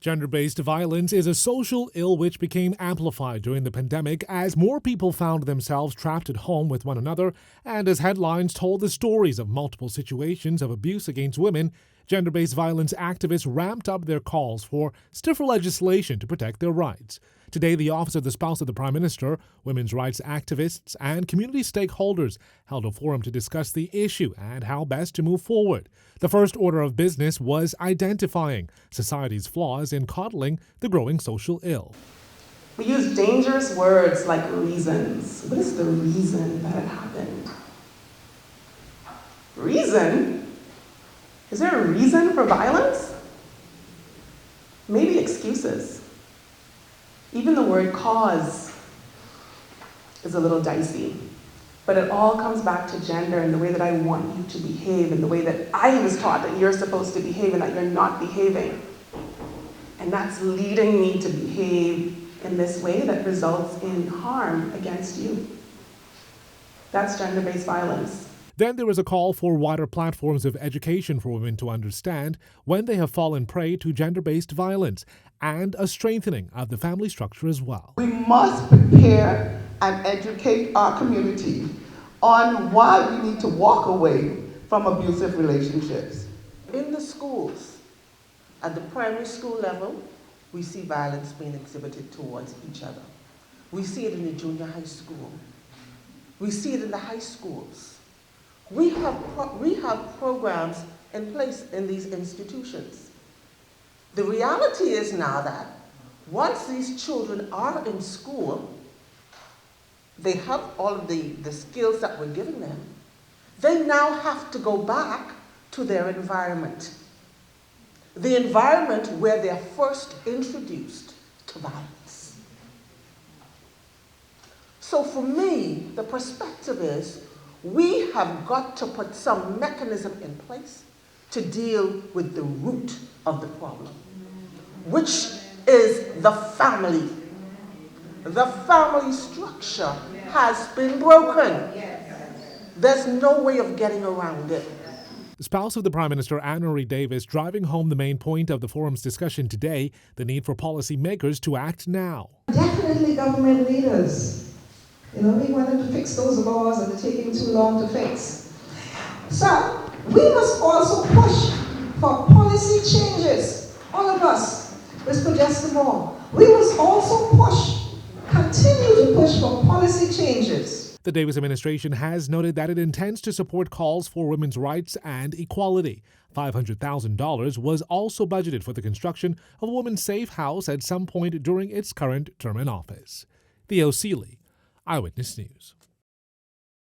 Gender-based violence is a social ill which became amplified during the pandemic as more people found themselves trapped at home with one another, and as headlines told the stories of multiple situations of abuse against women. Gender-based violence activists ramped up their calls for stiffer legislation to protect their rights. Today, the Office of the Spouse of the Prime Minister, women's rights activists, and community stakeholders held a forum to discuss the issue and how best to move forward. The first order of business was identifying society's flaws in coddling the growing social ill. We use dangerous words like reasons. What is the reason that it happened? Reason? Is there a reason for violence? Maybe excuses. Even the word cause is a little dicey, but it all comes back to gender and the way that I want you to behave and the way that I was taught that you're supposed to behave and that you're not behaving. And that's leading me to behave in this way that results in harm against you. That's gender-based violence. Then there was a call for wider platforms of education for women to understand when they have fallen prey to gender-based violence and a strengthening of the family structure as well. We must prepare and educate our community on why we need to walk away from abusive relationships. In the schools, at the primary school level, we see violence being exhibited towards each other. We see it in the junior high school. We see it in the high schools. We have programs in place in these institutions. The reality is now that once these children are in school, they have all of the skills that we're giving them. They now have to go back to their environment. The environment where they're first introduced to violence. So for me, the perspective is we have got to put some mechanism in place to deal with the root of the problem, which is the family. The family structure has been broken. There's no way of getting around it. Spouse of the Prime Minister Anne-Marie Davis driving home the main point of the forum's discussion today, the need for policymakers to act now. Definitely government leaders. We wanted to fix those laws and they're taking too long to fix. So, we must also push for policy changes. All of us, let's suggest them all. We must also continue to push for policy changes. The Davis administration has noted that it intends to support calls for women's rights and equality. $500,000 was also budgeted for the construction of a women's safe house at some point during its current term in office. Theo Seeley, Eyewitness News.